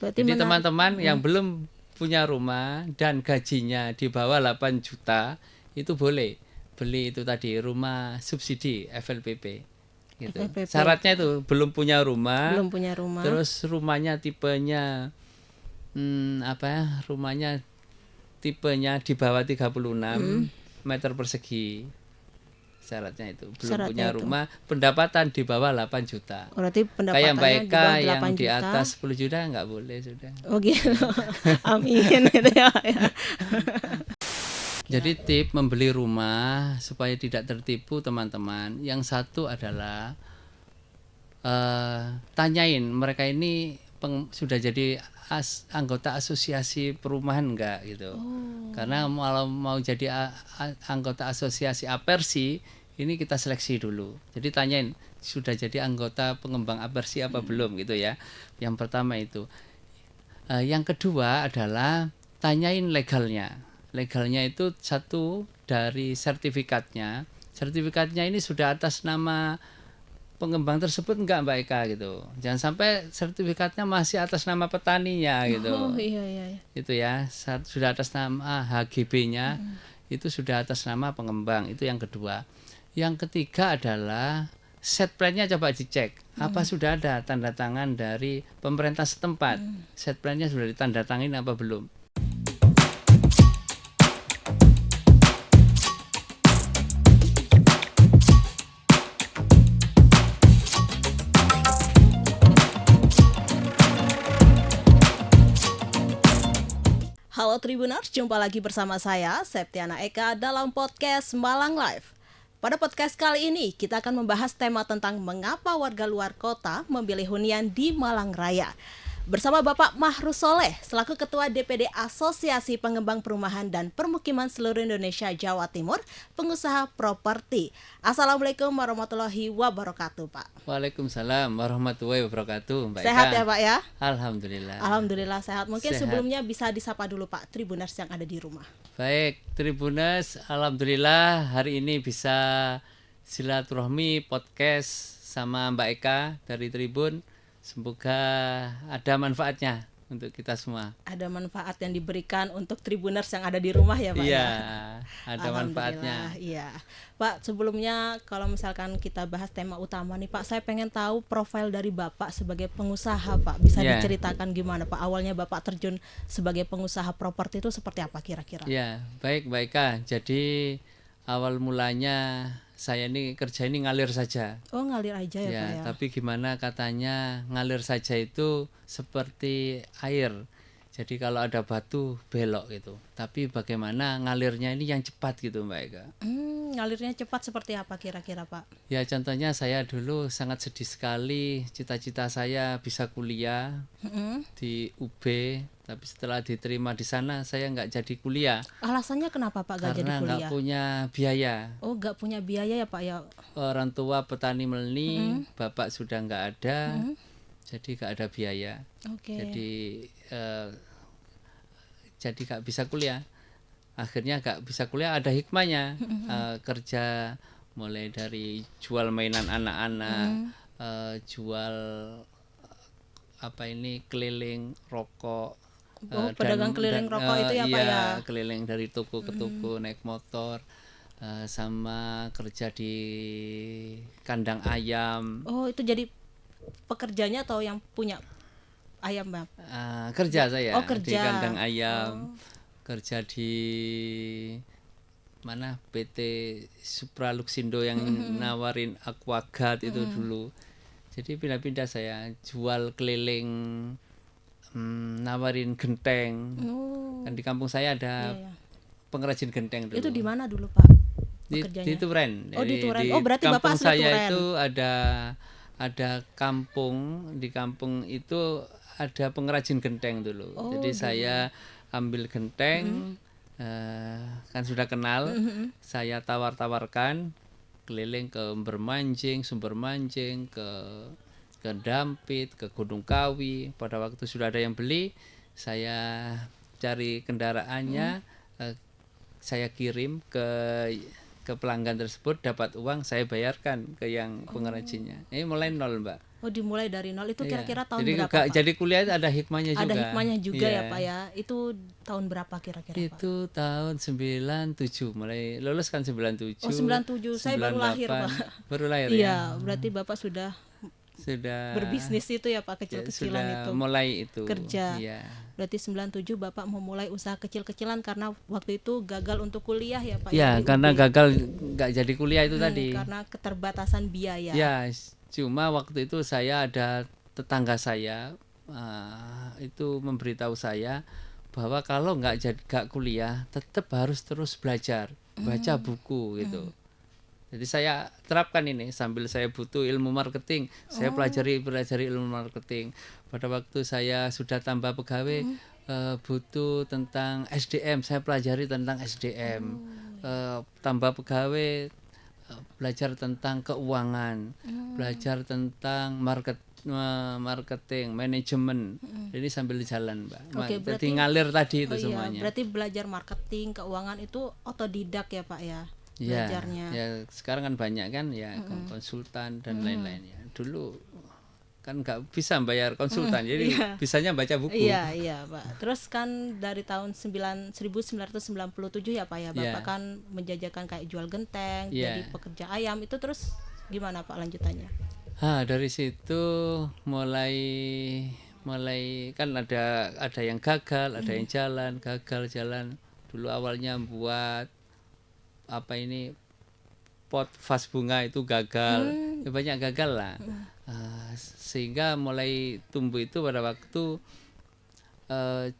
Berarti Jadi menarik. teman-teman yang belum punya rumah dan gajinya di bawah 8 juta itu boleh beli itu tadi rumah subsidi FLPP gitu. FLPP. Syaratnya itu belum punya rumah, Belum punya rumah. terus rumahnya tipenya rumahnya tipenya di bawah 36 meter persegi. Syaratnya itu belum Syaratnya punya itu. rumah, pendapatan di bawah 8 juta. Berarti Kayak pendapatannya Mbak di Eka bawah yang 8 di juta. atas 10 juta nggak boleh sudah. Oh gitu. Amin gitu ya, Pak ya. Jadi tip membeli rumah supaya tidak tertipu teman-teman. Yang satu adalah tanyain mereka ini sudah jadi anggota asosiasi perumahan enggak gitu. Karena kalau mau jadi anggota asosiasi Apersi ini kita seleksi dulu. Jadi tanyain sudah jadi anggota pengembang Apersi apa belum gitu ya. Yang pertama itu. Yang kedua adalah tanyain legalnya. Legalnya itu satu dari sertifikatnya. Sertifikatnya ini sudah atas nama pengembang tersebut enggak Mbak Eka gitu. Jangan sampai sertifikatnya masih atas nama petaninya gitu. Oh iya. Itu ya, sudah atas nama HGB-nya, itu sudah atas nama pengembang. Itu yang kedua. Yang ketiga adalah set plan-nya coba dicek. Apa sudah ada tanda tangan dari pemerintah setempat? Set plan-nya sudah ditandatangani apa belum? Halo Tribuners, jumpa lagi bersama saya Septiana Eka dalam podcast Malang Live. Pada podcast kali ini kita akan membahas tema tentang mengapa warga luar kota memilih hunian di Malang Raya. Bersama Bapak Mahrus Soleh selaku Ketua DPD Asosiasi Pengembang Perumahan dan Permukiman Seluruh Indonesia Jawa Timur, pengusaha properti. Assalamualaikum warahmatullahi wabarakatuh, Pak. Waalaikumsalam warahmatullahi wabarakatuh, Mbak Sehat Eka. ya, Pak ya? Alhamdulillah. Alhamdulillah sehat. Mungkin Sehat. sebelumnya bisa disapa dulu Pak Tribuners yang ada di rumah. Baik, Tribuners, alhamdulillah hari ini bisa silaturahmi podcast sama Mbak Eka dari Tribun. Semoga ada manfaatnya untuk kita semua. Ada manfaat yang diberikan untuk Tribuners yang ada di rumah ya, Pak? Iya, ya? ada manfaatnya. Iya. Pak, sebelumnya kalau misalkan kita bahas tema utama nih Pak, saya pengen tahu profil dari Bapak sebagai pengusaha, Pak. Bisa Iya. diceritakan gimana Pak awalnya Bapak terjun sebagai pengusaha properti itu seperti apa kira-kira? Ya, baik Mbak Eka. Jadi awal mulanya saya ini kerja ini ngalir saja. Oh, ngalir aja ya, Pak ya. Tapi gimana katanya ngalir saja itu seperti air. Jadi kalau ada batu belok gitu. Tapi bagaimana ngalirnya ini yang cepat gitu Mbak Eka. Ngalirnya cepat seperti apa kira-kira Pak? Ya contohnya saya dulu sangat sedih sekali, cita-cita saya bisa kuliah di UB, tapi setelah diterima di sana saya nggak jadi kuliah Alasannya kenapa Pak gak jadi karena nggak kuliah? punya biaya. Oh, gak punya biaya ya Pak ya? Orang tua petani melni, bapak sudah nggak ada, jadi nggak ada biaya. Oke. Jadi nggak bisa kuliah. Akhirnya nggak bisa kuliah, ada hikmahnya. Kerja mulai dari jual mainan anak-anak, jual keliling rokok. Pedagang keliling rokok itu ya Pak iya, ya? keliling dari toko ke toko naik motor, sama kerja di kandang ayam. Oh, itu jadi pekerjanya atau yang punya ayam, Bang? Kerja saya Oh, kerja. di kandang ayam, kerja di mana PT Supra Luxindo yang nawarin Aquaguard itu dulu. Jadi pindah-pindah saya jual keliling, nawarin genteng. Kan di kampung saya ada Iya. pengrajin genteng dulu. Itu di mana dulu, Pak? Di Pekerjaannya? Turen. Oh, di Jadi Turen. di Oh, berarti kampung Bapak asli saya Turen. itu ada kampung, di kampung itu ada pengrajin genteng dulu. Oh, Jadi saya ambil genteng, kan sudah kenal, saya tawar-tawarkan keliling ke Bermanjing, Sumber Manjing, ke Dampit, ke Gunung Kawi. Pada waktu sudah ada yang beli, saya cari kendaraannya, saya kirim ke pelanggan tersebut, dapat uang saya bayarkan ke yang pengrajinnya. Ini mulai nol Mbak. Oh, dimulai dari nol itu Iya. kira-kira tahun Jadi berapa, nggak Pak? jadi kuliah itu ada hikmahnya juga. Ada hikmahnya juga Iya. ya, Pak ya. Itu tahun berapa kira-kira, Pak? Itu tahun 97 mulai lulus kan 97. Oh, 97. Saya baru lahir, 98. Pak. Baru lahir ya. Iya, berarti Bapak sudah Sudah berbisnis itu ya, Pak, ya, kecil-kecilan sudah itu. mulai itu. Kerja. Iya. Berarti 97 Bapak memulai usaha kecil-kecilan karena waktu itu gagal untuk kuliah ya, Pak Ya, di karena UB. gagal nggak jadi kuliah itu tadi. Karena keterbatasan biaya. Ya, cuma waktu itu saya ada tetangga saya itu memberitahu saya bahwa kalau nggak kuliah tetap harus terus belajar, baca buku gitu. Jadi saya terapkan ini sambil saya butuh ilmu marketing, saya pelajari ilmu marketing. Pada waktu saya sudah tambah pegawai butuh tentang SDM, saya pelajari tentang SDM. Tambah pegawai belajar tentang keuangan, belajar tentang marketing, manajemen. Jadi sambil jalan, Mbak. Oke, Jadi berarti ngalir tadi itu Oh iya, semuanya. berarti belajar marketing, keuangan itu otodidak ya, Pak ya? Ya, Belajarnya. ya sekarang kan banyak kan ya konsultan dan lain-lain ya. Dulu kan nggak bisa bayar konsultan, jadi Iya. bisanya baca buku. Iya, iya, Pak. Terus kan dari tahun 1997 ya, Pak ya, Bapak Iya. kan menjajakan kayak jual genteng, Iya. jadi pekerja ayam. Itu terus gimana, Pak, lanjutannya? Dari situ mulai kan ada yang gagal, ada yang gagal jalan. Dulu awalnya buat apa ini pot vas bunga itu gagal, ya banyak gagal lah. Sehingga mulai tumbuh itu pada waktu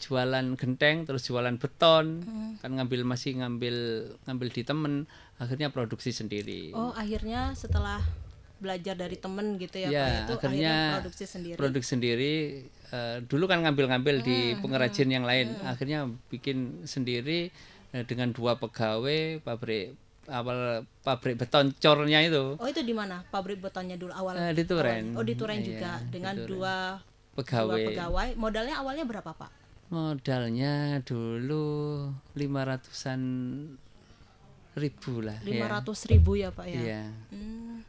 jualan genteng, terus jualan beton, kan masih ngambil di temen, akhirnya produksi sendiri. Oh, akhirnya setelah belajar dari temen gitu ya, Ya, Pak, itu akhirnya produksi sendiri. produksi sendiri. Dulu kan ngambil di pengrajin yang lain, akhirnya bikin sendiri dengan 2 pegawai pabrik beton cornya itu. Oh, itu di mana? Pabrik betonnya dulu awal? Di Turen. awalnya? Oh, di Turen Iya, juga di dengan Turen. dua Pegawai. pegawai. Modalnya awalnya berapa, Pak? Modalnya dulu 500-an ribu lah. 500.000 ya, Pak ya? Iya. Hmm.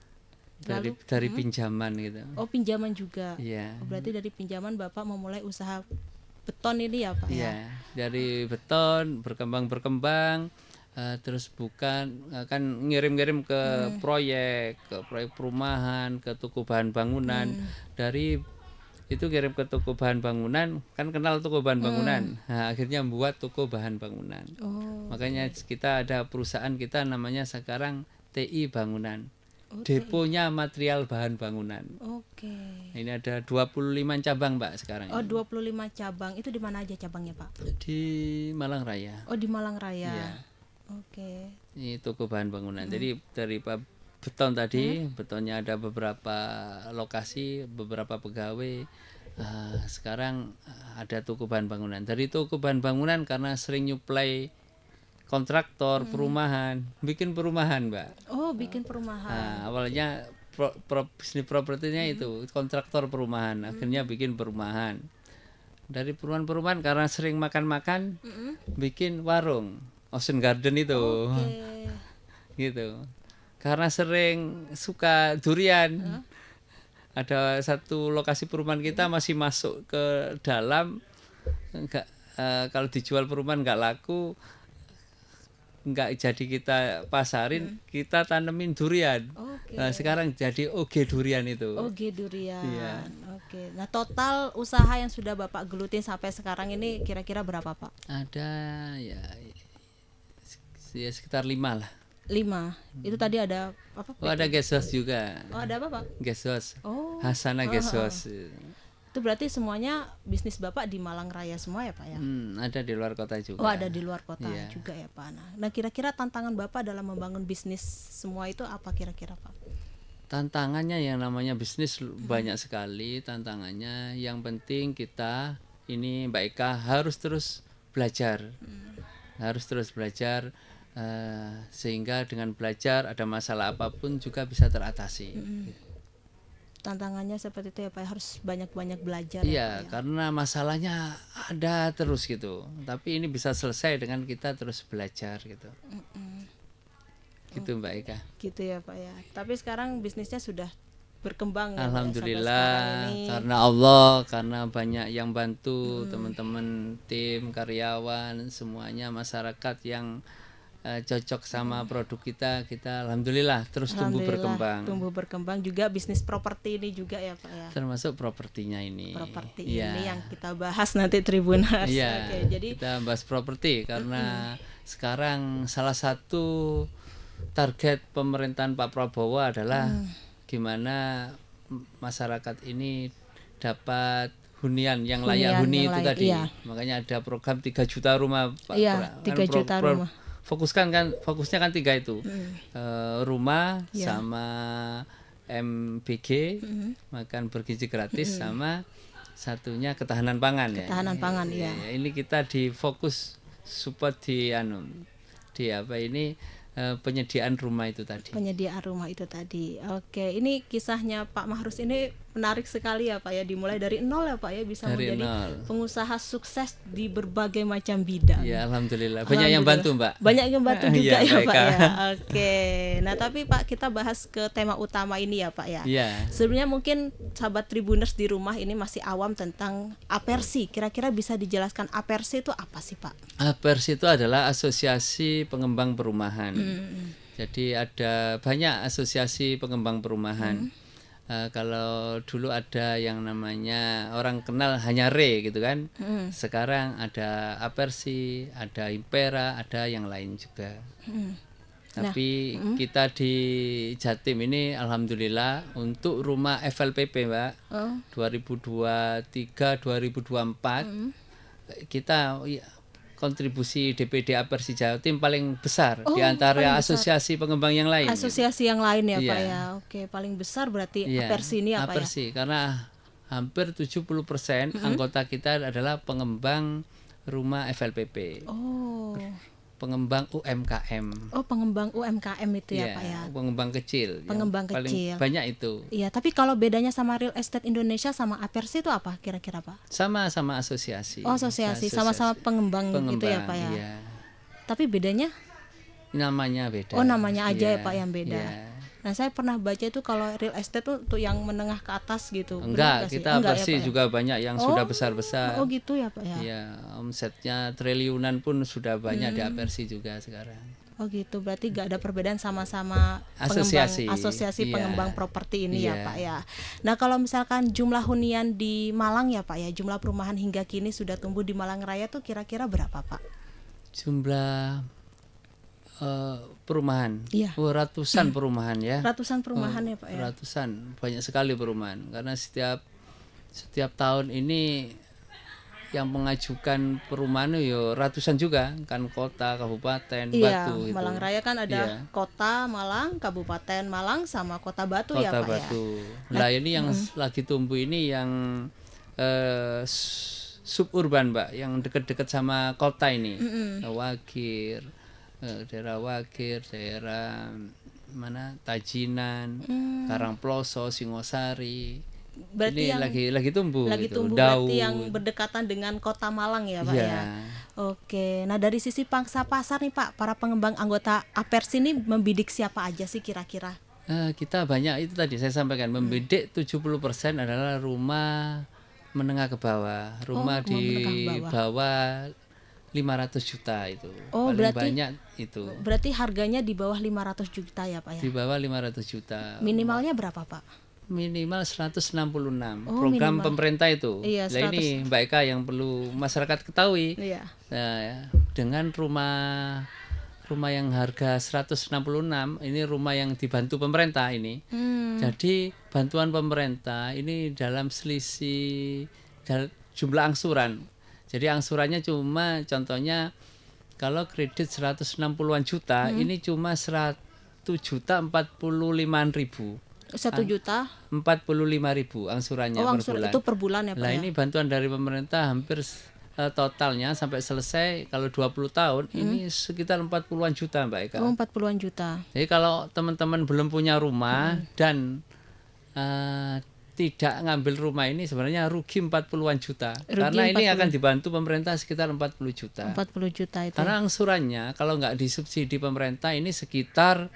Dari pinjaman gitu. Oh, pinjaman juga. Iya. Oh, berarti dari pinjaman Bapak memulai usaha beton ini ya, Pak ya? Iya, dari beton berkembang terus kan ngirim-ngirim ke proyek perumahan, ke toko bahan bangunan. Dari itu kirim ke toko bahan bangunan, kan kenal toko bahan bangunan. Nah, akhirnya membuat toko bahan bangunan. Oh. Makanya kita ada perusahaan kita namanya sekarang TI Bangunan. Oh, Deponya material bahan bangunan. Oke. Ini ada 25 cabang, Mbak, sekarang Oh, ini. 25 cabang. Itu di mana aja cabangnya, Pak? Di Malang Raya. Oh, di Malang Raya. Iya. Oke. Ini toko bahan bangunan. Jadi dari beton tadi, betonnya ada beberapa lokasi, beberapa pegawai. Sekarang ada toko bahan bangunan. Dari toko bahan bangunan karena sering nyuplai kontraktor perumahan, bikin perumahan, Mbak. Oh, bikin perumahan. Awalnya bisnis propertinya itu kontraktor perumahan, akhirnya bikin perumahan. Dari perumahan karena sering makan-makan, bikin warung, Ocean Garden itu, Oke. gitu. Karena sering suka durian, ada satu lokasi perumahan kita masih masuk ke dalam, kalau dijual perumahan nggak laku. Nggak jadi kita pasarin, kita tanemin durian. Oke. Nah, sekarang jadi oge durian itu. Oke, durian. Iya. Oke. Nah, total usaha yang sudah Bapak gelutin sampai sekarang ini kira-kira berapa, Pak? Ada ya sekitar 5 lah. 5. Itu tadi ada apa? Oh, ada guest house juga. Oh, ada apa, Pak? Guest house. Oh. Hasana guest house. Itu berarti semuanya bisnis Bapak di Malang Raya semua ya, Pak ya? Ada di luar kota juga. Oh, ada di luar kota Iya. juga ya, Pak. Nah, kira-kira tantangan Bapak dalam membangun bisnis semua itu apa kira-kira, Pak? Tantangannya yang namanya bisnis banyak sekali tantangannya. Yang penting kita ini Mbak Eka harus terus belajar. Harus terus belajar sehingga dengan belajar ada masalah apapun juga bisa teratasi. Tantangannya seperti itu ya, Pak. Harus banyak-banyak belajar ya, Iya, Pak, ya? karena masalahnya ada terus gitu. Tapi ini bisa selesai dengan kita terus belajar gitu. Gitu Mbak Eka. Gitu ya, Pak ya. Tapi sekarang bisnisnya sudah berkembang ya, Pak, ya, sampai Alhamdulillah sekarang ini. karena Allah, karena banyak yang bantu teman-teman tim, karyawan, semuanya masyarakat yang cocok sama produk kita alhamdulillah terus tumbuh Alhamdulillah berkembang. tumbuh berkembang juga bisnis properti ini juga ya Pak ya. Termasuk propertinya ini. Properti Iya. ini yang kita bahas nanti Tribuners. Iya. Oke, jadi Kita bahas properti karena sekarang salah satu target pemerintahan Pak Prabowo adalah gimana masyarakat ini dapat hunian yang layak huni yang itu layak, tadi. iya. Makanya ada program 3 juta rumah Pak. Iya, 3 juta rumah. Fokusnya kan 3 itu. Rumah Iya. sama MBG, makan bergizi gratis sama satunya ketahanan pangan ya. Ketahanan pangan, Ya, iya. ini kita di fokus support di penyediaan rumah itu tadi. Penyediaan rumah itu tadi. Oke, ini kisahnya Pak Mahrus ini menarik sekali ya Pak ya, dimulai dari nol ya Pak ya, bisa Dari menjadi nol. pengusaha sukses di berbagai macam bidang. Ya alhamdulillah. Banyak yang bantu Mbak. Banyak yang bantu juga Iya, ya baik, Pak Kak. ya. Oke. Nah, tapi Pak kita bahas ke tema utama ini ya Pak ya. Iya. Sebenarnya mungkin sahabat Tribuners di rumah ini masih awam tentang apersi. Kira-kira bisa dijelaskan apersi itu apa sih Pak? APERS itu adalah Asosiasi Pengembang Perumahan. Jadi ada banyak asosiasi pengembang perumahan. Kalau dulu ada yang namanya orang kenal hanya RE gitu kan. Sekarang ada Apersi, ada Impera, ada yang lain juga. Tapi kita di Jatim ini alhamdulillah untuk rumah FLPP Mbak 2023-2024 kita kontribusi DPD Apersi Jatim paling besar di antara paling besar. asosiasi pengembang yang lain. Asosiasi yang lain ya Pak Iya. ya. Oke, paling besar berarti Iya, apersi ini ya Pak ya. Apersi, karena hampir 70% anggota kita adalah pengembang rumah FLPP, Oh. pengembang UMKM. Oh, pengembang UMKM itu ya Iya, Pak ya. pengembang kecil. yang Pengembang paling kecil. banyak itu. Iya, tapi kalau bedanya sama real estate Indonesia sama apersi itu apa kira-kira Pak? Sama-sama asosiasi. Oh, asosiasi, sama-sama pengembang gitu ya Pak ya. Iya. Tapi bedanya? Namanya beda. Oh, namanya aja ya Iya, Pak yang beda. iya. Nah, saya pernah baca itu kalau real estate tuh untuk yang menengah ke atas gitu. Benar Enggak, nggak sih? kita Enggak ya, Apersi Pak ya? juga banyak yang sudah besar-besar. Oh, gitu ya Pak ya. Iya, omsetnya triliunan pun sudah banyak di Apersi juga sekarang. Oh gitu, berarti gak ada perbedaan sama-sama Asosiasi. asosiasi Iya. pengembang properti ini ya Iya. Pak ya. Nah kalau misalkan jumlah hunian di Malang ya Pak ya, jumlah perumahan hingga kini sudah tumbuh di Malang Raya tuh kira-kira berapa Pak? Jumlah perumahan, Iya. ratusan perumahan ya. Ratusan perumahan ya Pak ya. Ratusan, banyak sekali perumahan. Karena setiap tahun ini yang mengajukan perumahan yo ratusan juga, kan kota, kabupaten, Iya, Batu itu. Malang Raya kan ada Iya. kota Malang, Kabupaten Malang sama Kota Batu ya Kota Pak ya. Batu. Nah ini yang lagi tumbuh ini yang suburban Mbak, yang dekat-dekat sama kota ini. Wagir, daerah Wagir, daerah mana Tajinan, Karangploso, Singosari. Berarti Ini yang lagi tumbuh lagi gitu. tumbuh Dau. berarti yang berdekatan dengan Kota Malang ya Pak Iya. ya. Oke, nah dari sisi pangsa pasar nih Pak, para pengembang anggota Apersi ini membidik siapa aja sih kira-kira? Kita banyak itu tadi saya sampaikan, membidik 70% adalah rumah menengah ke bawah, rumah rumah di menengah bawah. bawah 500 juta itu. Oh, Paling berarti- banyak itu. Berarti harganya di bawah 500 juta ya Pak ya. Di bawah 500 juta. Minimalnya berapa Pak? Minimal 166. Oh, Program minimal. pemerintah itu. Iya, Nah, ini Mbak Eka yang perlu masyarakat ketahui. Iya. Nah, dengan rumah yang harga 166 ini rumah yang dibantu pemerintah ini. Jadi bantuan pemerintah ini dalam selisih jumlah angsuran. Jadi angsurannya cuma contohnya kalau kredit 160-an juta ini cuma 1.045.000. 1 juta. 45.000 angsurannya Oh, per angsuran bulan. itu per bulan ya Pak Nah, ya. ini bantuan dari pemerintah hampir totalnya sampai selesai kalau 20 tahun ini sekitar 40-an juta Mbak Eka. Oh, 40-an juta. Jadi kalau teman-teman belum punya rumah dan tidak ngambil rumah ini sebenarnya rugi 40-an juta. Rugi Karena ini 40. akan dibantu pemerintah sekitar 40 juta. 40 juta itu. Karena angsurannya kalau nggak disubsidi pemerintah ini sekitar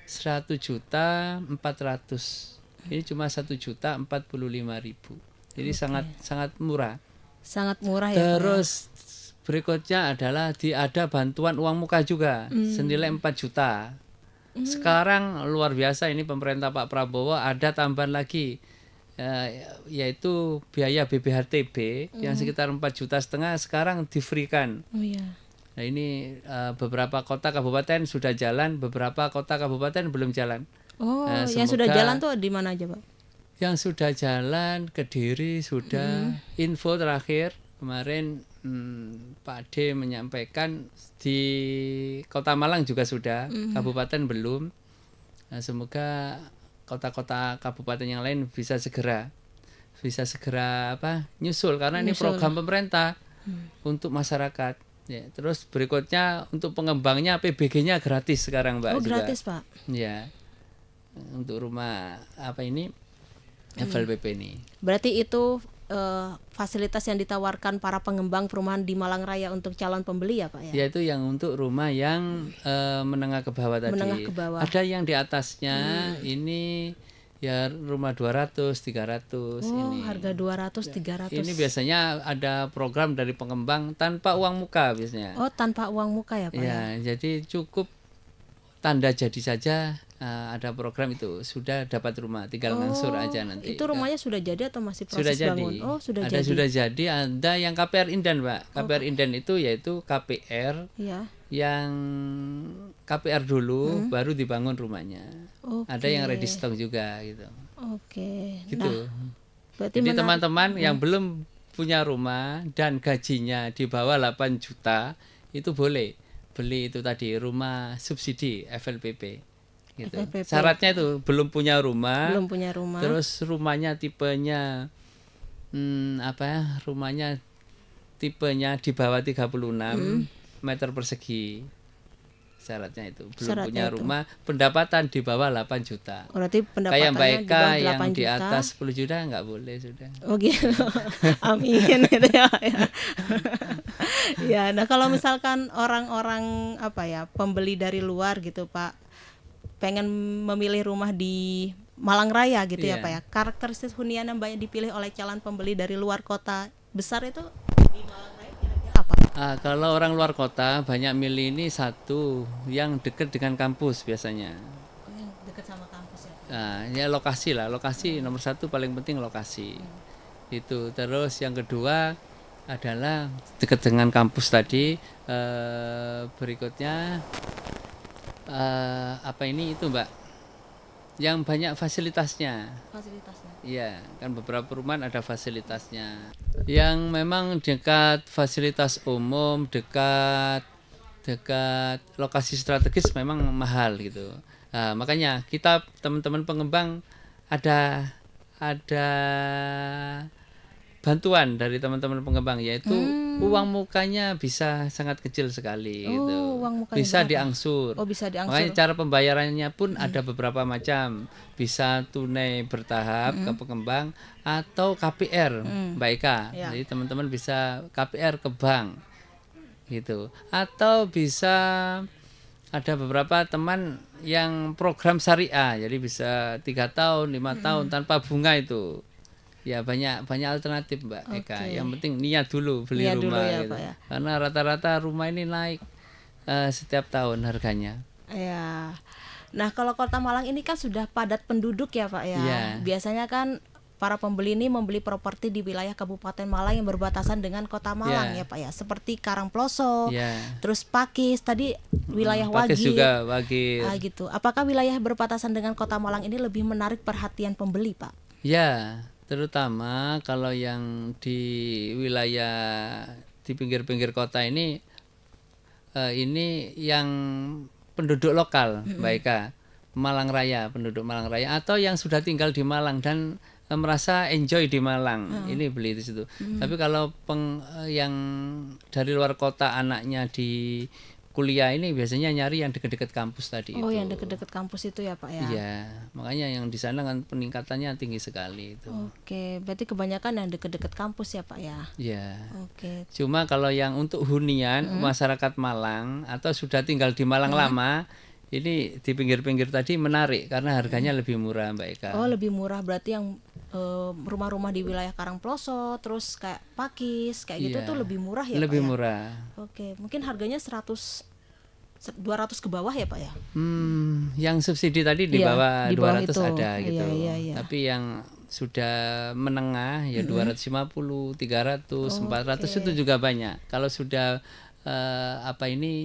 1.400.000 Ini cuma 1.045.000. Jadi sangat sangat murah. Sangat murah ya, Pak, ya. Terus berikutnya adalah ada bantuan uang muka juga senilai 4 juta. Sekarang luar biasa ini pemerintah Pak Prabowo ada tambahan lagi, yaitu biaya BPHTB yang sekitar 4,5 juta sekarang di-free-kan. Oh iya. Nah ini beberapa kota kabupaten sudah jalan, beberapa kota kabupaten belum jalan. Oh, Nah, yang sudah semoga- jalan tuh di mana aja, Pak? Yang sudah jalan Kediri sudah. Info terakhir kemarin Pak D menyampaikan di Kota Malang juga sudah, kabupaten belum. Nah, semoga kota-kota kabupaten yang lain bisa segera nyusul karena ini Nyusul. program pemerintah untuk masyarakat. Ya, terus berikutnya untuk pengembangnya PBG-nya gratis sekarang, Mbak. Oh, juga. gratis, Pak. Ya. Untuk rumah FLPP ini. Berarti itu fasilitas yang ditawarkan para pengembang perumahan di Malang Raya untuk calon pembeli ya, Pak ya? Yaitu yang untuk rumah yang menengah ke bawah tadi. Menengah ke bawah. Ada yang di atasnya ini ya rumah 200, 300 Oh, ini. harga 200, 300. Ini biasanya ada program dari pengembang tanpa uang muka biasanya. Oh, tanpa uang muka ya, Pak ya? Ya, jadi cukup tanda jadi saja ada program itu sudah dapat rumah, tinggal ngangsur aja nanti. Itu rumahnya sudah jadi atau masih proses Sudah jadi. bangun? Oh, sudah ada jadi. sudah jadi, ada yang KPR Inden, Pak. KPR Inden itu yaitu KPR Iya. yang KPR dulu baru dibangun rumahnya. Oke. Ada yang ready stock juga gitu. Oke. Gitu. Nah, berarti Jadi menarik. teman-teman yang belum punya rumah dan gajinya di bawah 8 juta itu boleh beli itu tadi rumah subsidi FLPP gitu. FLPP. Syaratnya itu belum punya rumah. Belum punya rumah. Terus rumahnya tipenya rumahnya tipenya di bawah 36 meter persegi. Syaratnya itu belum Syaratnya punya itu. rumah, pendapatan di bawah 8 juta. Berarti Kayak pendapatannya Mbak di Eka bawah yang 8 di juta. atas 10 juta nggak boleh sudah. Oh gitu. Amin gitu ya, Pak ya. Ya, nah kalau misalkan orang-orang pembeli dari luar gitu, Pak, pengen memilih rumah di Malang Raya gitu ya, Iya. Pak ya. Karakteristik hunian yang banyak dipilih oleh calon pembeli dari luar kota besar itu di Malang Raya kira-kira apa? Kalau orang luar kota banyak milih ini satu yang dekat dengan kampus biasanya. Oh, yang dekat sama kampus ya. Ya lokasi lah, lokasi nomor satu paling penting lokasi. Itu terus yang kedua adalah dekat dengan kampus tadi. Berikutnya itu Mbak, yang banyak fasilitasnya. Fasilitasnya. Iya, kan beberapa perumahan ada fasilitasnya. Yang memang dekat fasilitas umum, dekat lokasi strategis memang mahal gitu. Makanya kita teman-teman pengembang ada bantuan dari teman-teman pengembang, yaitu uang mukanya bisa sangat kecil sekali gitu. Uang mukanya Bisa berapa? diangsur. Oh, bisa diangsur. Makanya cara pembayarannya pun ada beberapa macam. Bisa tunai bertahap ke pengembang atau KPR, Mbak Eka. Ya. Jadi teman-teman bisa KPR ke bank gitu. Atau bisa ada beberapa teman yang program syariah, jadi bisa 3 tahun, 5 tahun tanpa bunga itu. Ya banyak alternatif, Mbak Eka. Oke. Yang penting niat dulu beli Niat dulu rumah ya, gitu. Pak ya. Karena rata-rata rumah ini naik setiap tahun harganya. Ya. Nah, kalau Kota Malang ini kan sudah padat penduduk ya, Pak ya. Iya. Biasanya kan para pembeli ini membeli properti di wilayah Kabupaten Malang yang berbatasan dengan Kota Malang Iya. ya, Pak ya. Seperti Karangploso, Ya. terus Pakis, tadi wilayah Pakis Wagir. juga Wagir. Gitu. Apakah wilayah berbatasan dengan Kota Malang ini lebih menarik perhatian pembeli, Pak? Ya, terutama kalau yang di wilayah di pinggir-pinggir kota ini yang penduduk lokal, Mbak Eka, Malang Raya, penduduk Malang Raya, atau yang sudah tinggal di Malang dan merasa enjoy di Malang, ini beli di situ. Tapi kalau yang dari luar kota anaknya di kuliah ini biasanya nyari yang dekat-dekat kampus tadi Oh, itu. yang dekat-dekat kampus itu ya, Pak ya. Iya, makanya yang di sana kan peningkatannya tinggi sekali itu. Oke, berarti kebanyakan yang dekat-dekat kampus ya, Pak ya. Iya. Oke. Cuma kalau yang untuk hunian masyarakat Malang atau sudah tinggal di Malang lama, Ini di pinggir-pinggir tadi menarik karena harganya lebih murah Mbak Eka. Oh, lebih murah berarti yang rumah-rumah di wilayah Karangploso, terus kayak Pakis, kayak gitu Iya, tuh lebih murah ya lebih Pak ya? murah. Oke, mungkin harganya 200 ke bawah ya Pak ya? Yang subsidi tadi di Iya, bawah di bawah 200 itu. ada gitu. Iya. Tapi yang sudah menengah ya 250, 300, 400 itu juga banyak. Kalau sudah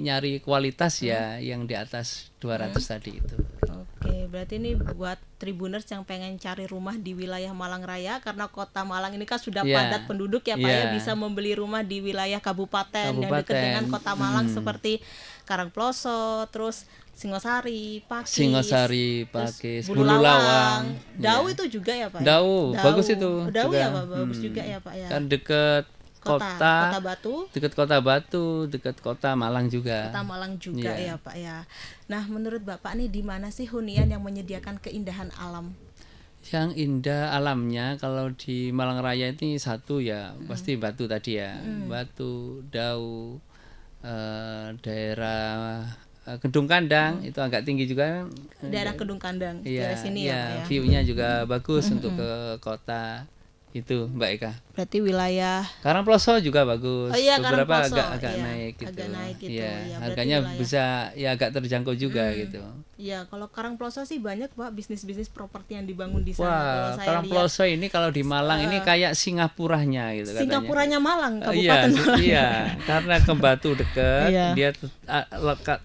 nyari kualitas ya yang di atas 200 tadi itu. Oke, berarti ini buat Tribuners yang pengen cari rumah di wilayah Malang Raya, karena kota Malang ini kan sudah Iya. padat penduduk ya Pak ya, Iya. bisa membeli rumah di wilayah kabupaten yang dekat Kabupaten. dengan kota Malang seperti Karangploso, terus Singosari, Pakis, Singosari, terus Pakis, Bulu Bulu Lawang, Lawang. Dau Iya. itu juga ya Pak ya? Dau, bagus itu Dau juga. ya Pak, bagus juga ya Pak ya. Kan deket Kota Batu, dekat Kota Batu, dekat Kota Malang juga. Kota Malang juga Iya. ya Pak ya. Nah, menurut Bapak nih di mana sih hunian yang menyediakan keindahan alam? Yang indah alamnya kalau di Malang Raya ini satu ya pasti Batu tadi ya. Batu, Dau, daerah Kedung Kandang itu agak tinggi juga. Daerah Kedung Kandang, Iya, daerah sini ya Pak ya. view-nya juga bagus untuk ke kota itu Mbak Eka. Berarti wilayah Karangploso juga bagus. Oh iya, Beberapa Karangploso, agak iya, naik gitu. agak naik gitu, Iya, iya, berarti harganya wilayah. bisa ya agak terjangkau juga gitu. ya kalau Karangploso sih banyak Pak bisnis-bisnis properti yang dibangun di sana. Wah, Kalau saya lihat Karangploso ini kalau di Malang ini kayak Singapuranya gitu katanya. Singapuranya Malang, Iya, Kabupaten Malang. iya, karena ke Batu dekat, Iya. dia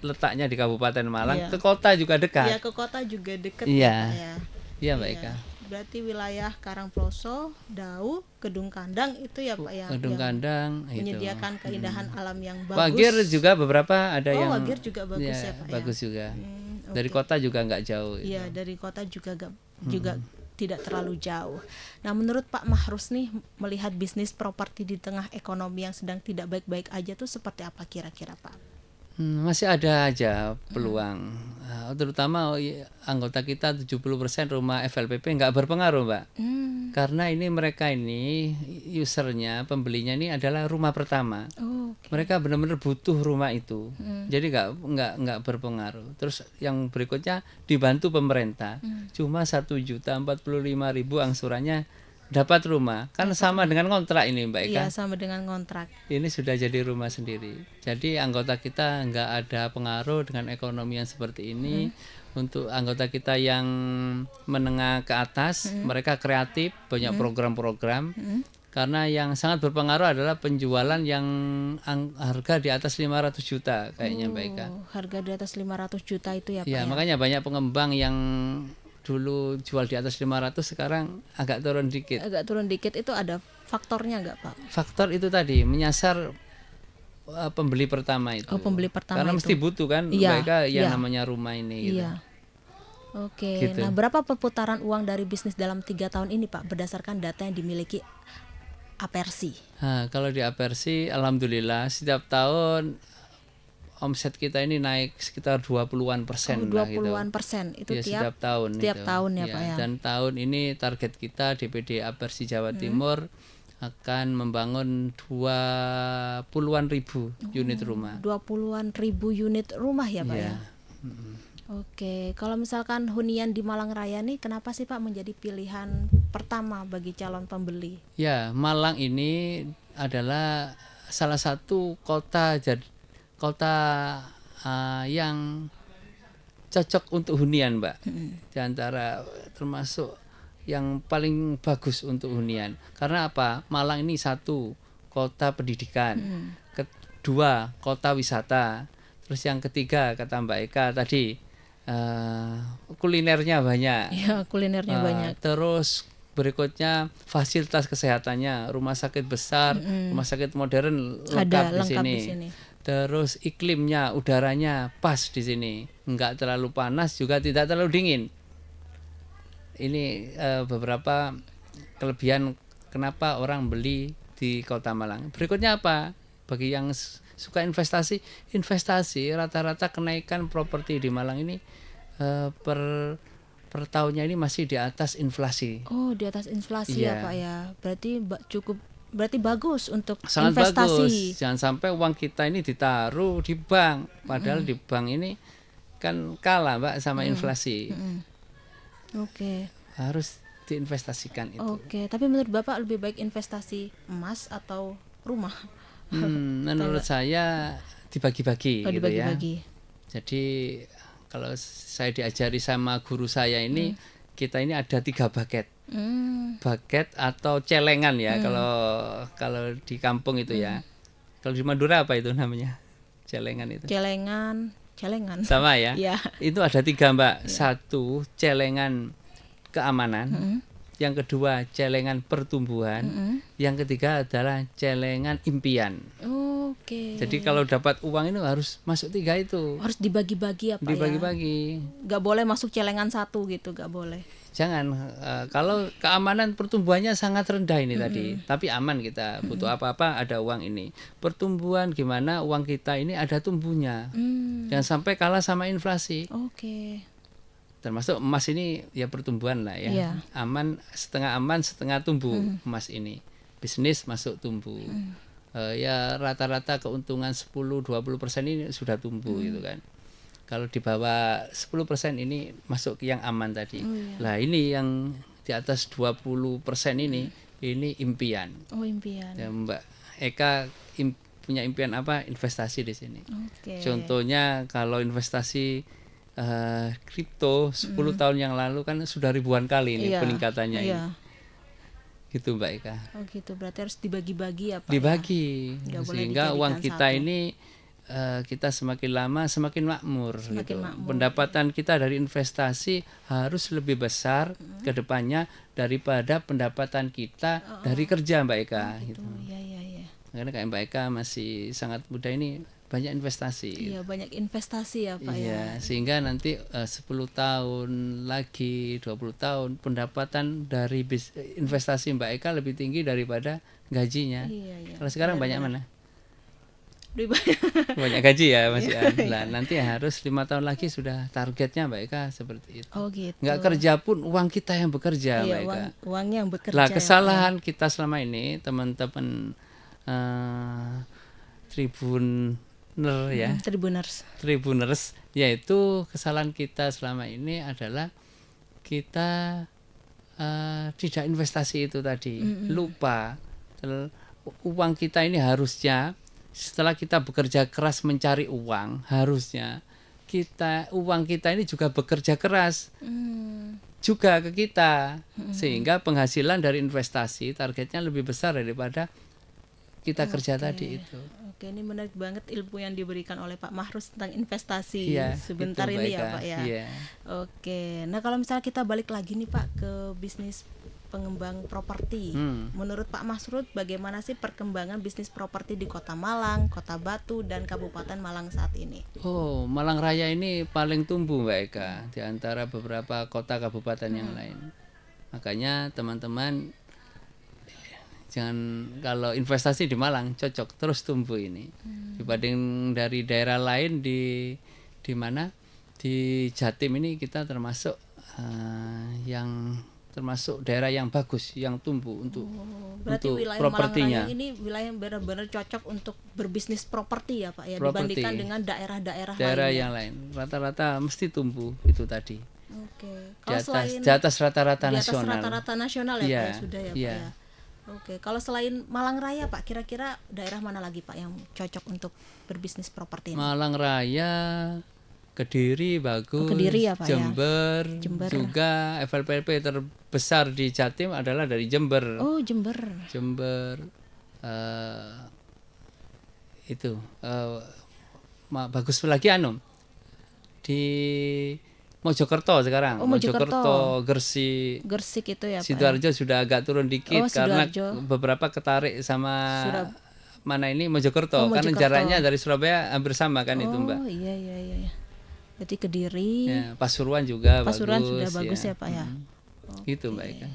letaknya di Kabupaten Malang, Iya. ke kota juga Ya dekat. ke kota juga deket Iya. ya Pak ya. Iya, Mbak Iya. Eka. Berarti wilayah Karangploso, Dau, Kedung Kandang itu ya Pak ya. Kedung yang Kandang itu. menyediakan keindahan alam yang bagus. Wagir juga beberapa ada yang Wagir juga bagus ya, Pak ya. bagus juga. Hmm, Dari oke. kota juga nggak jauh. gitu. Iya, dari kota juga tidak terlalu jauh. Nah, menurut Pak Mahrus nih, melihat bisnis properti di tengah ekonomi yang sedang tidak baik-baik aja tuh seperti apa kira-kira Pak? Masih ada aja peluang. Terutama anggota kita 70% rumah FLPP nggak berpengaruh, Mbak. Karena ini mereka ini usernya, pembelinya ini adalah rumah pertama. Oh, oke. Mereka benar-benar butuh rumah itu. Jadi nggak berpengaruh. Terus yang berikutnya dibantu pemerintah. Cuma 1.045.000 angsurannya dapat rumah. Kan sama dengan kontrak ini, Mbak Eka. Iya, sama dengan kontrak. Ini sudah jadi rumah sendiri. Jadi anggota kita nggak ada pengaruh dengan ekonomi yang seperti ini. Untuk anggota kita yang menengah ke atas, mereka kreatif, banyak program-program. Karena yang sangat berpengaruh adalah penjualan yang harga di atas 500 juta kayaknya Mbak Eka. Oh, harga di atas 500 juta itu ya Pak Ya, ya? makanya banyak pengembang yang dulu jual di atas 500 sekarang agak turun dikit. Agak turun dikit, itu ada faktornya nggak Pak? Faktor itu tadi menyasar pembeli pertama itu. Oh, pembeli pertama Karena itu. mesti butuh kan Iya, mereka yang iya. namanya rumah ini gitu. Iya. Oke. Gitu. Nah, berapa perputaran uang dari bisnis dalam 3 tahun ini Pak berdasarkan data yang dimiliki Apersi? Nah, kalau di Apersi alhamdulillah setiap tahun omset kita ini naik sekitar 20-an persen lah gitu. 20-an persen itu Ya, tiap setiap tahun tiap itu. tahun ya, Pak ya. Dan tahun ini target kita DPD Apersi Jawa Timur akan membangun 20-an ribu unit rumah. 20-an ribu unit rumah ya Pak Iya. ya. Oke, kalau misalkan hunian di Malang Raya nih, kenapa sih Pak menjadi pilihan pertama bagi calon pembeli? Ya, Malang ini adalah salah satu kota yang cocok untuk hunian, Mbak. Di antara termasuk yang paling bagus untuk hunian. Karena apa? Malang ini satu kota pendidikan, kedua kota wisata, terus yang ketiga kata Mbak Eka tadi kulinernya banyak. Ya, kulinernya banyak. Terus berikutnya fasilitas kesehatannya, rumah sakit besar, rumah sakit modern Ada lengkap lengkap di di sini. sini. Terus iklimnya, udaranya pas di sini, nggak terlalu panas juga tidak terlalu dingin. Ini beberapa kelebihan kenapa orang beli di Kota Malang. Berikutnya apa? Bagi yang suka investasi rata-rata kenaikan properti di Malang ini per tahunnya ini masih di atas inflasi. Oh, di atas inflasi ya Iya. Pak ya. Berarti bagus untuk Sangat investasi. bagus. Jangan sampai uang kita ini ditaruh di bank, padahal di bank ini kan kalah Mbak sama inflasi. Oke. Harus diinvestasikan itu. Oke, tapi menurut Bapak lebih baik investasi emas atau rumah? Menurut saya dibagi-bagi Oh, gitu ya. dibagi-bagi. Jadi kalau saya diajari sama guru saya ini, kita ini ada 3 bucket. Bucket atau celengan ya, kalau di kampung itu ya. Kalau di Madura apa itu namanya? Celengan itu. Celengan. Sama ya. Iya. Itu ada 3 Mbak. Satu, celengan keamanan. Yang kedua, celengan pertumbuhan. Yang ketiga adalah celengan impian. Oke. Jadi kalau dapat uang itu harus masuk 3 itu. Harus dibagi-bagi apa ya? Dibagi-bagi. Gak boleh masuk celengan satu gitu, gak boleh. Jangan. Kalau keamanan pertumbuhannya sangat rendah ini tadi, tapi aman kita. Butuh apa-apa ada uang ini. Pertumbuhan gimana uang kita ini ada tumbuhnya. Jangan sampai kalah sama inflasi. Oke. Termasuk emas ini ya pertumbuhan lah ya. Iya. Aman setengah tumbuh emas ini. Bisnis masuk tumbuh. Ya rata-rata keuntungan 10-20% ini sudah tumbuh gitu kan. Kalau di bawah 10% ini masuk yang aman tadi. Lah ini yang di atas 20% ini impian. Oh, impian. Ya, Mbak Eka punya impian apa? Investasi di sini. Oke. Contohnya kalau investasi kripto 10 tahun yang lalu kan sudah ribuan kali ini Iya, peningkatannya iya. ini. Gitu Mbak Eka. Oh gitu, berarti harus dibagi-bagi ya Pak? Dibagi Nggak boleh sehingga uang dijadikan kita satu. ini kita semakin lama semakin makmur Semakin gitu. makmur. Pendapatan kita dari investasi harus lebih besar ke depannya daripada pendapatan kita dari kerja Mbak Eka gitu. Iya, iya, iya. Karena kayak Mbak Eka masih sangat muda ini banyak investasi. Iya, banyak investasi ya Pak ya. Iya, sehingga nanti 10 tahun lagi, 20 tahun pendapatan dari investasi Mbak Eka lebih tinggi daripada gajinya. Iya, iya. Kalau sekarang banyak mana? Lebih banyak. Banyak gaji ya masih. Nah, nanti harus 5 tahun lagi sudah targetnya Mbak Eka seperti itu. Oh gitu. Nggak kerja pun uang kita yang bekerja Iya, Mbak Eka. uangnya yang bekerja. Lah ya, Pak, kesalahan kita selama ini teman-teman Tribuner ya. Tribuners. Tribuners, yaitu kesalahan kita selama ini adalah kita tidak investasi itu tadi. Lupa uang kita ini harusnya setelah kita bekerja keras mencari uang, harusnya uang kita ini juga bekerja keras juga ke kita, sehingga penghasilan dari investasi targetnya lebih besar daripada kita kerja tadi itu. Oke, ini menarik banget ilmu yang diberikan oleh Pak Mahrus tentang investasi Iya, sebentar itu, ini Mbak ya Eka. Pak ya. Iya. Oke, nah kalau misalnya kita balik lagi nih Pak ke bisnis pengembang properti, menurut Pak Mahrus bagaimana sih perkembangan bisnis properti di Kota Malang, Kota Batu, dan Kabupaten Malang saat ini? Oh, Malang Raya ini paling tumbuh Mbak Eka di antara beberapa kota kabupaten yang lain. Makanya teman-teman jangan, kalau investasi di Malang cocok terus tumbuh ini dibanding dari daerah lain di mana di Jatim ini kita termasuk termasuk daerah yang bagus yang tumbuh untuk Berarti untuk wilayah propertinya. Malang Raya ini wilayah yang benar-benar cocok untuk berbisnis properti ya Pak ya, Properti. dibandingkan dengan daerah-daerah Daerah lainnya. yang lain rata-rata mesti tumbuh itu tadi. Oke. Di atas rata-rata di atas nasional. rata-rata nasional ya Pak Iya, ya, sudah ya Pak iya. ya. Oke, kalau selain Malang Raya Pak, kira-kira daerah mana lagi Pak yang cocok untuk berbisnis properti ini? Malang Raya, Kediri bagus, Kediri ya, Pak, ya? Jember, Jember. juga FLPP terbesar di Jatim adalah dari Jember. Oh, Jember. Jember itu bagus lagi di Mojokerto sekarang. Oh, Mojokerto. Gresik, Gersik itu ya Pak. Sidoarjo sudah agak turun dikit Oh, karena Sidoarjo. beberapa ketarik sama mana ini Oh, Mojokerto, karena Mojokerto. jaraknya dari Surabaya hampir sama kan itu Mbak. Oh, iya iya iya. Berarti Kediri, Ya, Pasuruan juga Pasuruan bagus. sudah bagus ya Pak ya. Gitu Mbak Eka.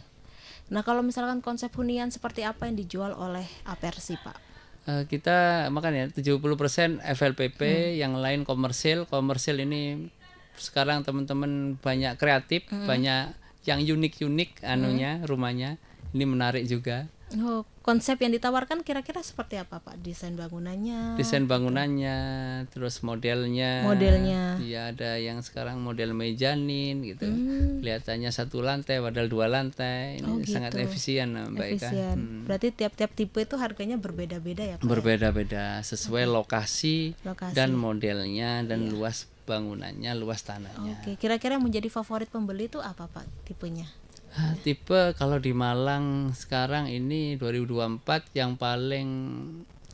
Nah, kalau misalkan konsep hunian seperti apa yang dijual oleh Apersi Pak? Kita makanya 70% FLPP, yang lain komersil. Komersil ini sekarang teman-teman banyak kreatif, banyak yang unik-unik anunya, rumahnya. Ini menarik juga. Oh, konsep yang ditawarkan kira-kira seperti apa Pak? Desain bangunannya, Desain bangunannya, terus modelnya. modelnya. Ya ada yang sekarang model mezanin gitu. Hmm. Kelihatannya satu lantai padahal dua lantai. Ini Oh, sangat gitu. efisien Mbak Eka. Efisien. Berarti tiap-tiap tipe itu harganya berbeda-beda ya Pak? Berbeda-beda sesuai lokasi Lokasi. dan modelnya dan luas bangunannya, luas tanahnya. Oke, kira-kira yang menjadi favorit pembeli itu apa Pak tipenya? Tipe kalau di Malang sekarang ini 2024 yang paling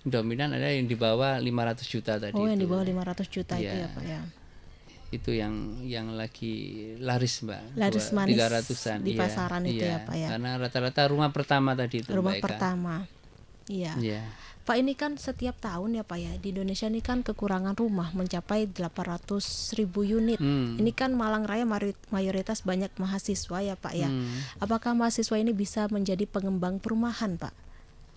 dominan ada yang di bawah 500 juta tadi. Oh, yang di itu. bawah 500 juta itu Iya. ya Pak ya. Itu yang lagi laris Mbak. Laris manis 300-an di pasaran itu ya, Pak, ya. Karena rata-rata rumah pertama tadi itu Rumah Mbak Eka. pertama. Iya. Iya. Pak, ini kan setiap tahun ya Pak ya, di Indonesia ini kan kekurangan rumah mencapai 800.000 unit. Ini kan Malang Raya mayoritas banyak mahasiswa ya Pak ya. Apakah mahasiswa ini bisa menjadi pengembang perumahan Pak?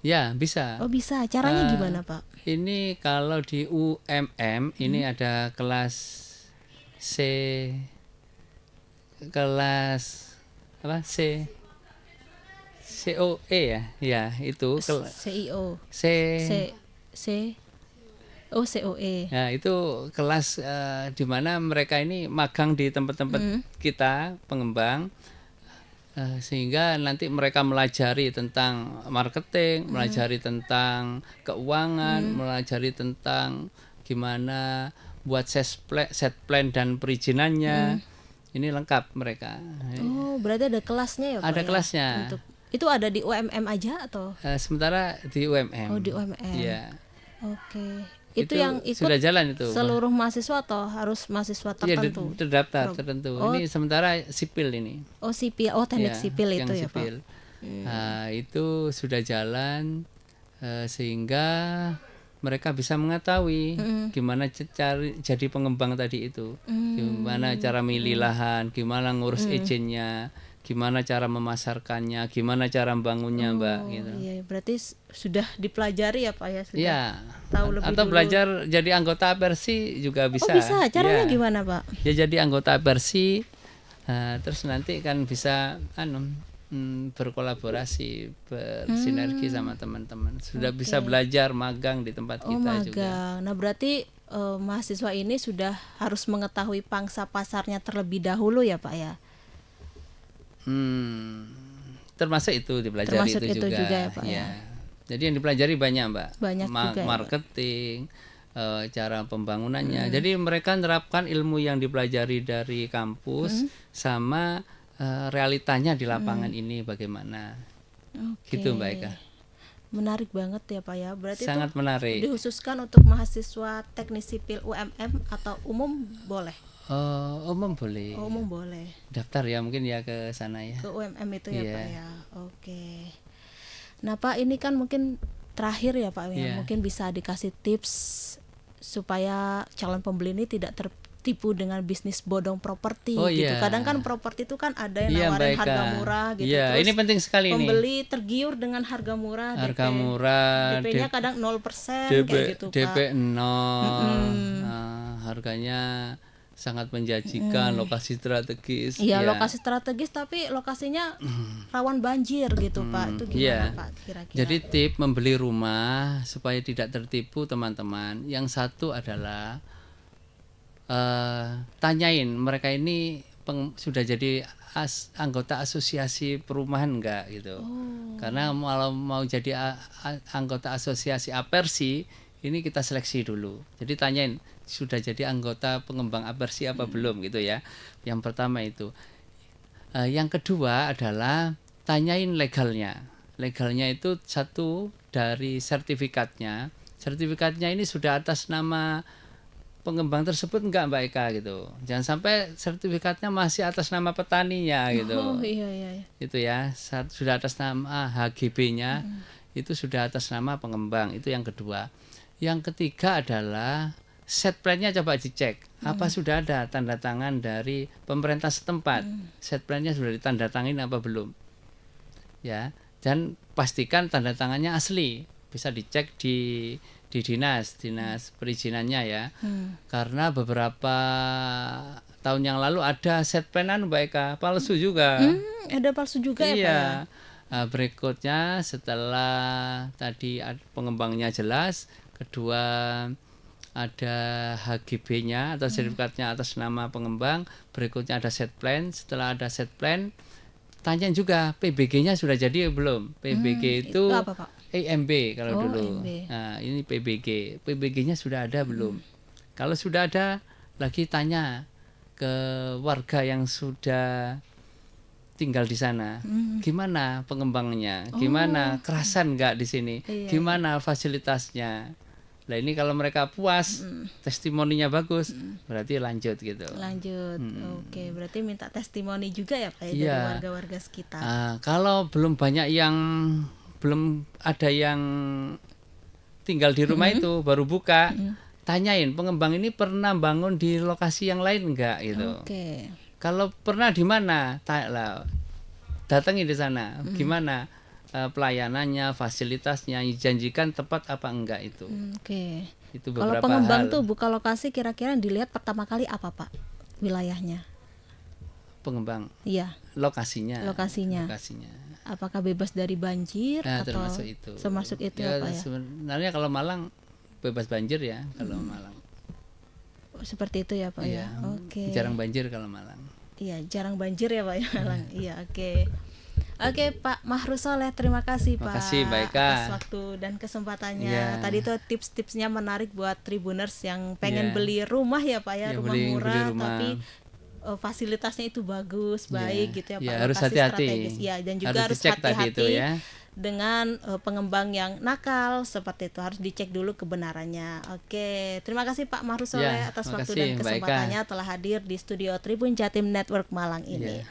Ya, bisa. Oh bisa, caranya gimana Pak? Ini kalau di UMM ini ada kelas C, kelas apa C, COE ya itu CEO, C, C, oh COE. ya itu kelas di mana mereka ini magang di tempat-tempat kita pengembang. Sehingga nanti mereka melajari tentang marketing, melajari tentang keuangan, melajari tentang gimana buat set plan dan perizinannya. Ini lengkap mereka. Oh, berarti ada kelasnya ya Pak? Ada ya? kelasnya. Itu ada di UMM aja atau? Sementara di UMM. Oh, di UMM. Iya. Oke. Itu yang ikut sudah jalan itu. seluruh mahasiswa atau harus mahasiswa Iya, tertentu? terdaftar tertentu. Oh. Ini sementara sipil ini. Oh, sipil. Oh, teknik Ya, sipil yang itu ya sipil. Pak. Itu sudah jalan sehingga mereka bisa mengetahui gimana jadi pengembang tadi itu, gimana cara milih lahan, gimana ngurus izinnya, gimana cara memasarkannya, gimana cara membangunnya, Mbak. Gitu. Iya, berarti sudah dipelajari ya Pak ya, sudah Iya. tahu lebih Atau dulu. belajar jadi anggota Apersi juga bisa. Oh bisa, caranya Iya. gimana Pak? Ya jadi anggota Apersi, terus nanti kan bisa berkolaborasi, bersinergi sama teman-teman. Sudah bisa belajar magang di tempat Oh kita magang. juga. Nah berarti mahasiswa ini sudah harus mengetahui pangsa pasarnya terlebih dahulu ya Pak ya? Termasuk itu dipelajari Termasuk itu juga ya, Pak, ya. Jadi yang dipelajari banyak Mbak. Banyak juga ya, Pak. Marketing, cara pembangunannya. Jadi mereka menerapkan ilmu yang dipelajari dari kampus sama realitanya di lapangan ini bagaimana. Oke. Gitu Mbak Eka. Menarik banget ya Pak ya. Berarti Sangat itu menarik. dikhususkan untuk mahasiswa teknik sipil UMM atau umum boleh? Umum boleh. Oh, umum boleh. Daftar ya mungkin ya ke sana ya. Ke UMM itu ya Iya. Pak ya. Oke. Nah Pak, ini kan mungkin terakhir ya Pak ya. Iya. Mungkin bisa dikasih tips supaya calon pembeli ini tidak tertipu dengan bisnis bodong properti Oh, gitu. iya. Kadang kan properti itu kan ada yang Iya, nawarin Mbak harga Eka. murah gitu. Iya, Terus ini penting sekali nih. pembeli tergiur dengan harga murah. Harga DP. murah, DP-nya kadang 0% DP, kayak gitu DP Pak. 0. Harganya sangat menjanjikan, lokasi strategis. Iya, ya. lokasi strategis tapi lokasinya rawan banjir gitu Pak. Itu gimana Iya. Pak kira-kira? Jadi tip membeli rumah supaya tidak tertipu teman-teman. Yang satu adalah tanyain mereka ini sudah jadi anggota asosiasi perumahan enggak gitu. Karena kalau mau jadi anggota asosiasi Apersi ini kita seleksi dulu. Jadi tanyain sudah jadi anggota pengembang Apersi apa belum gitu ya. Yang pertama itu. Yang kedua adalah tanyain legalnya. Legalnya itu satu dari sertifikatnya. Sertifikatnya ini sudah atas nama pengembang tersebut enggak Mbak Eka gitu. Jangan sampai sertifikatnya masih atas nama petaninya gitu. Oh iya. Itu ya, sudah atas nama HGB-nya, itu sudah atas nama pengembang. Itu yang kedua. Yang ketiga adalah set plan-nya coba dicek. Apa sudah ada tanda tangan dari pemerintah setempat? Set plan-nya sudah ditandatangani apa belum? Ya, dan pastikan tanda tangannya asli. Bisa dicek di dinas perizinannya ya. Karena beberapa tahun yang lalu ada set planan Mbak Eka palsu juga. Ada palsu juga ya Pak ya? Iya. Berikutnya setelah tadi pengembangnya jelas, kedua ada HGB-nya atau sertifikatnya atas nama pengembang, berikutnya ada set plan. Setelah ada set plan, tanya juga PBG-nya sudah jadi belum? PBG itu apa, Pak? AMB kalau dulu. AMB. Nah, ini PBG. PBG-nya sudah ada belum? Kalau sudah ada, lagi tanya ke warga yang sudah tinggal di sana, gimana pengembangnya, gimana kerasan nggak di sini, gimana fasilitasnya. Nah ini kalau mereka puas, testimoninya bagus, berarti lanjut gitu. Lanjut, oke. Berarti minta testimoni juga ya Pak ya, Iya. dari warga-warga sekitar. Kalau belum ada yang tinggal di rumah itu baru buka, tanyain pengembang ini pernah bangun di lokasi yang lain enggak gitu. Oke. Kalau pernah di mana, datangi di sana. Gimana pelayanannya, fasilitasnya, dijanjikan tepat apa enggak itu. Oke. Itu Kalau beberapa pengembang hal. tuh buka lokasi kira-kira yang dilihat pertama kali apa Pak? Wilayahnya. Pengembang Iya, lokasinya. lokasinya. Apakah bebas dari banjir Nah, atau termasuk itu. termasuk itu Ya, apa ya? sebenarnya kalau Malang bebas banjir ya kalau Malang. Seperti itu ya Pak Iya. ya. Oke. Jarang banjir kalau Malang. Iya, jarang banjir ya Pak ya Malang. Iya, oke. Oke Pak Mahrus Soleh, terima kasih Pak Makasih, Mbak Eka. atas waktu dan kesempatannya. Iya. Tadi tuh tips-tipsnya menarik buat Tribuners yang pengen Iya. beli rumah ya Pak ya, Iya, rumah beli murah rumah. tapi fasilitasnya itu bagus, baik gitu ya Pak. Iya, harus Lokasi hati-hati. strategis. Ya, dan juga harus dicek tadi hati-hati itu ya. dengan pengembang yang nakal seperti itu, harus dicek dulu kebenarannya. Oke, terima kasih Pak Mahrus Soleh Ya, atas terima waktu kasih, dan Mbak Eka. kesempatannya telah hadir di studio Tribun Jatim Network Malang ini. Ya.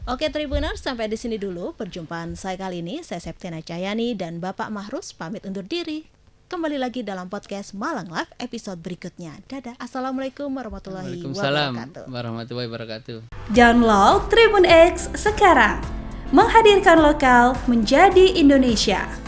Oke Tribuners, sampai di sini dulu perjumpaan saya kali ini. Saya Septiana Cayani dan Bapak Mahrus pamit undur diri. Kembali lagi dalam podcast Malang Live episode berikutnya. Dadah. Assalamualaikum warahmatullahi Waalaikumsalam wabarakatuh. warahmatullahi wabarakatuh. Download Tribun X sekarang. Menghadirkan lokal menjadi Indonesia.